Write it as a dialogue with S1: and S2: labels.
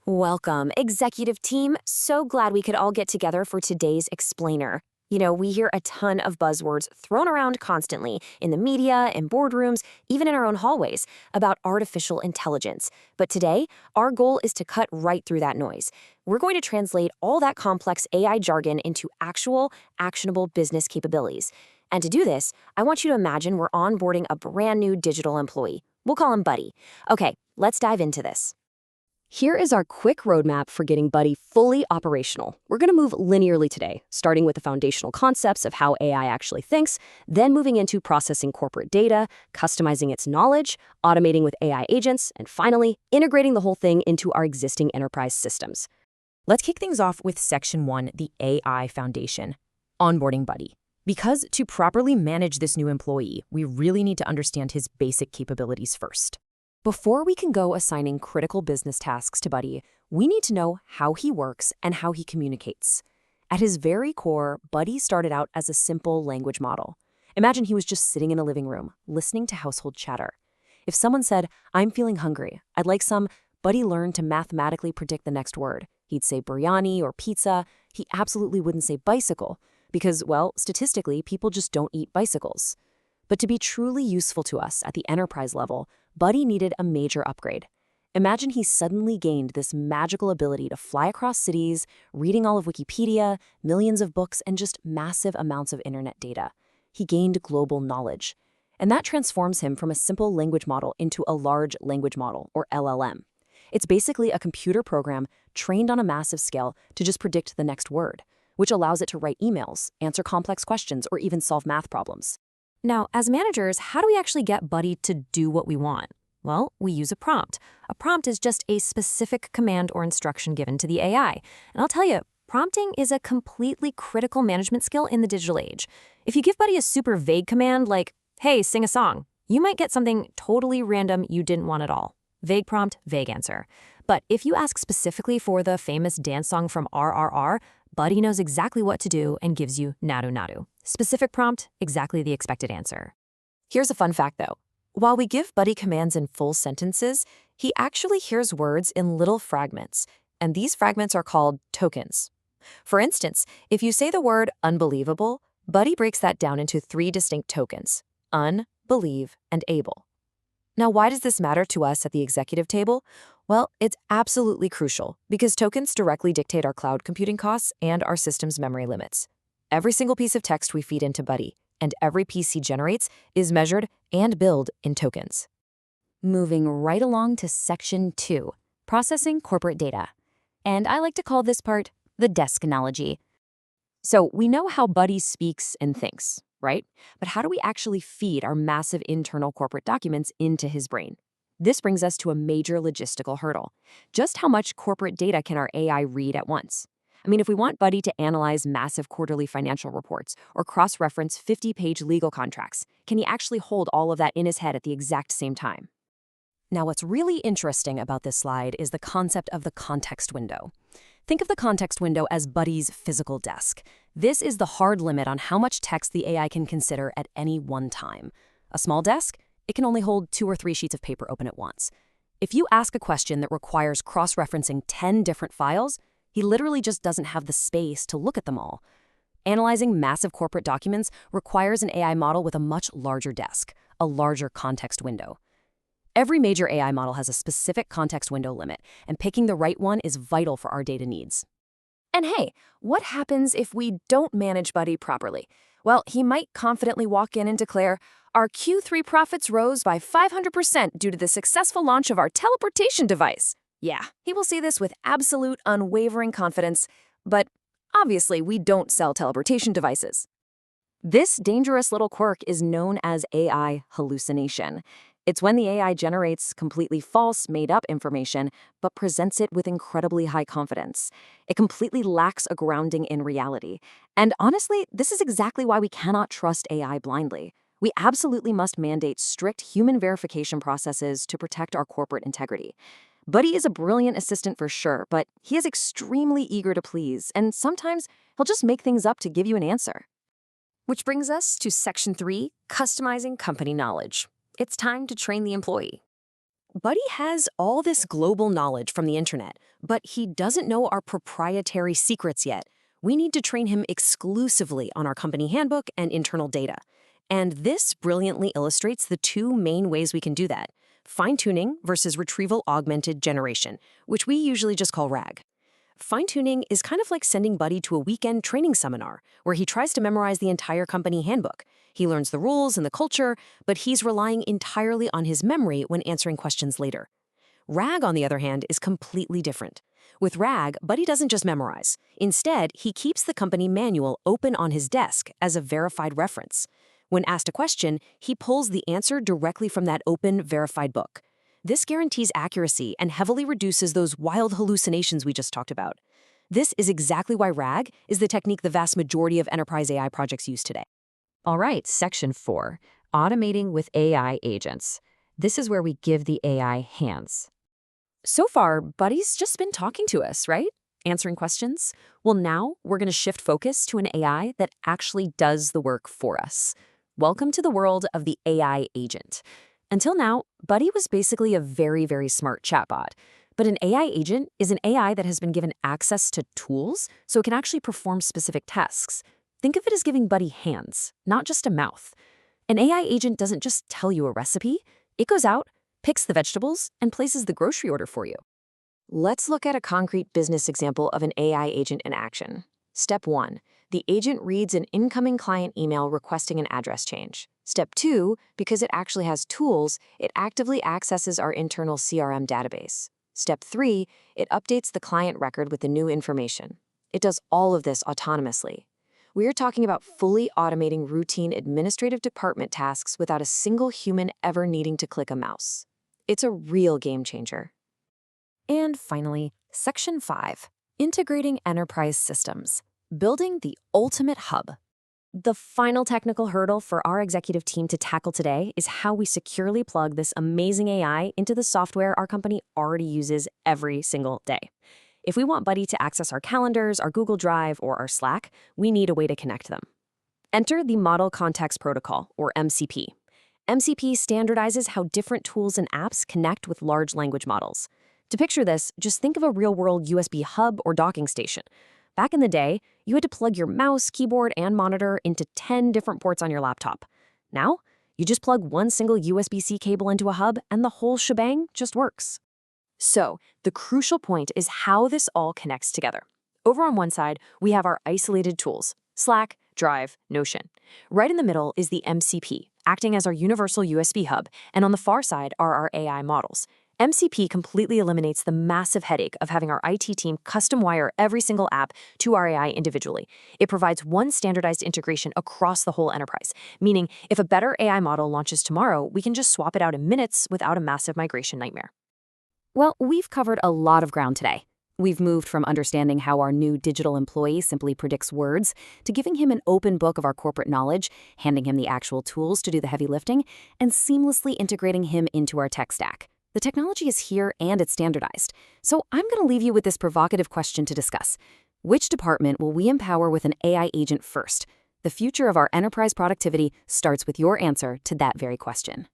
S1: Welcome, executive team. So glad we could all get together for today's explainer. We hear a ton of buzzwords thrown around constantly in the media, in boardrooms, even in our own hallways about artificial intelligence. But today, our goal is to cut right through that noise. We're going to translate all that complex AI jargon into actual, actionable business capabilities. And to do this, I want you to imagine we're onboarding a brand new digital employee. We'll call him Buddy. Okay, let's dive into this. Here is our quick roadmap for getting Buddy fully operational. We're going to move linearly today, starting with the foundational concepts of how AI actually thinks, then moving into processing corporate data, customizing its knowledge, automating with AI agents, and finally, integrating the whole thing into our existing enterprise systems.
S2: Let's kick things off with Section 1, the AI Foundation, onboarding Buddy. Because to properly manage this new employee, we really need to understand his basic capabilities first. Before we can go assigning critical business tasks to Buddy, we need to know how he works and how he communicates. At his very core, Buddy started out as a simple language model. Imagine he was just sitting in a living room, listening to household chatter. If someone said, "I'm feeling hungry, I'd like some," Buddy learned to mathematically predict the next word. He'd say biryani or pizza. He absolutely wouldn't say bicycle because, well, statistically, people just don't eat bicycles. But to be truly useful to us at the enterprise level, Buddy needed a major upgrade. Imagine he suddenly gained this magical ability to fly across cities, reading all of Wikipedia, millions of books, and just massive amounts of internet data. He gained global knowledge. And that transforms him from a simple language model into a large language model, or LLM. It's basically a computer program trained on a massive scale to just predict the next word, which allows it to write emails, answer complex questions, or even solve math problems. Now, as managers, how do we actually get Buddy to do what we want? Well, we use a prompt. A prompt is just a specific command or instruction given to the AI. And I'll tell you, prompting is a completely critical management skill in the digital age. If you give Buddy a super vague command like, "Hey, sing a song," you might get something totally random you didn't want at all. Vague prompt, vague answer. But if you ask specifically for the famous dance song from RRR, Buddy knows exactly what to do and gives you nadu nadu. Specific prompt, exactly the expected answer. Here's a fun fact though. While we give Buddy commands in full sentences, he actually hears words in little fragments, and these fragments are called tokens. For instance, if you say the word unbelievable, Buddy breaks that down into 3 distinct tokens: un, believe, and able. Now, why does this matter to us at the executive table? Well, it's absolutely crucial because tokens directly dictate our cloud computing costs and our system's memory limits. Every single piece of text we feed into Buddy and every piece he generates is measured and billed in tokens. Moving right along to Section 2, processing corporate data. And I like to call this part the desk analogy. So we know how Buddy speaks and thinks, right? But how do we actually feed our massive internal corporate documents into his brain? This brings us to a major logistical hurdle. Just how much corporate data can our AI read at once? I mean, if we want Buddy to analyze massive quarterly financial reports or cross-reference 50-page legal contracts, can he actually hold all of that in his head at the exact same time? Now, what's really interesting about this slide is the concept of the context window. Think of the context window as Buddy's physical desk. This is the hard limit on how much text the AI can consider at any one time. A small desk? It can only hold 2 or 3 sheets of paper open at once. If you ask a question that requires cross-referencing 10 different files, he literally just doesn't have the space to look at them all. Analyzing massive corporate documents requires an AI model with a much larger desk, a larger context window. Every major AI model has a specific context window limit, and picking the right one is vital for our data needs. And hey, what happens if we don't manage Buddy properly? Well, he might confidently walk in and declare, "Our Q3 profits rose by 500% due to the successful launch of our teleportation device." Yeah, he will say this with absolute, unwavering confidence, but obviously we don't sell teleportation devices. This dangerous little quirk is known as AI hallucination. It's when the AI generates completely false, made-up information, but presents it with incredibly high confidence. It completely lacks a grounding in reality. And honestly, this is exactly why we cannot trust AI blindly. We absolutely must mandate strict human verification processes to protect our corporate integrity. Buddy is a brilliant assistant for sure, but he is extremely eager to please, and sometimes he'll just make things up to give you an answer. Which brings us to Section 3, customizing company knowledge. It's time to train the employee.
S1: Buddy has all this global knowledge from the internet, but he doesn't know our proprietary secrets yet. We need to train him exclusively on our company handbook and internal data. And this brilliantly illustrates the two main ways we can do that: fine-tuning versus retrieval-augmented generation, which we usually just call RAG. Fine-tuning is kind of like sending Buddy to a weekend training seminar where he tries to memorize the entire company handbook. He learns the rules and the culture, but he's relying entirely on his memory when answering questions later. RAG, on the other hand, is completely different. With RAG, Buddy doesn't just memorize. Instead, he keeps the company manual open on his desk as a verified reference. When asked a question, he pulls the answer directly from that open, verified book. This guarantees accuracy and heavily reduces those wild hallucinations we just talked about. This is exactly why RAG is the technique the vast majority of enterprise AI projects use today.
S2: All right, section 4, automating with AI agents. This is where we give the AI hands.
S1: So far, Buddy's just been talking to us, right? Answering questions. Well, now we're going to shift focus to an AI that actually does the work for us. Welcome to the world of the AI agent. Until now, Buddy was basically a very, very smart chatbot. But an AI agent is an AI that has been given access to tools so it can actually perform specific tasks. Think of it as giving Buddy hands, not just a mouth. An AI agent doesn't just tell you a recipe. It goes out, picks the vegetables, and places the grocery order for you. Let's look at a concrete business example of an AI agent in action. Step 1. The agent reads an incoming client email requesting an address change. Step 2, because it actually has tools, it actively accesses our internal CRM database. Step 3, it updates the client record with the new information. It does all of this autonomously. We are talking about fully automating routine administrative department tasks without a single human ever needing to click a mouse. It's a real game changer. And finally, Section 5, integrating enterprise systems, building the ultimate hub. The final technical hurdle for our executive team to tackle today is how we securely plug this amazing AI into the software our company already uses every single day. If we want Buddy to access our calendars, our Google Drive, or our Slack, we need a way to connect them. Enter the Model Context Protocol, or MCP. MCP standardizes how different tools and apps connect with large language models. To picture this, just think of a real-world USB hub or docking station. Back in the day, you had to plug your mouse, keyboard, and monitor into 10 different ports on your laptop. Now, you just plug one single USB-C cable into a hub, and the whole shebang just works. So, the crucial point is how this all connects together. Over on one side, we have our isolated tools: Slack, Drive, Notion. Right in the middle is the MCP, acting as our universal USB hub, and on the far side are our AI models. MCP completely eliminates the massive headache of having our IT team custom wire every single app to our AI individually. It provides one standardized integration across the whole enterprise, meaning if a better AI model launches tomorrow, we can just swap it out in minutes without a massive migration nightmare. Well, we've covered a lot of ground today. We've moved from understanding how our new digital employee simply predicts words to giving him an open book of our corporate knowledge, handing him the actual tools to do the heavy lifting, and seamlessly integrating him into our tech stack. The technology is here and it's standardized. So I'm going to leave you with this provocative question to discuss. Which department will we empower with an AI agent first? The future of our enterprise productivity starts with your answer to that very question.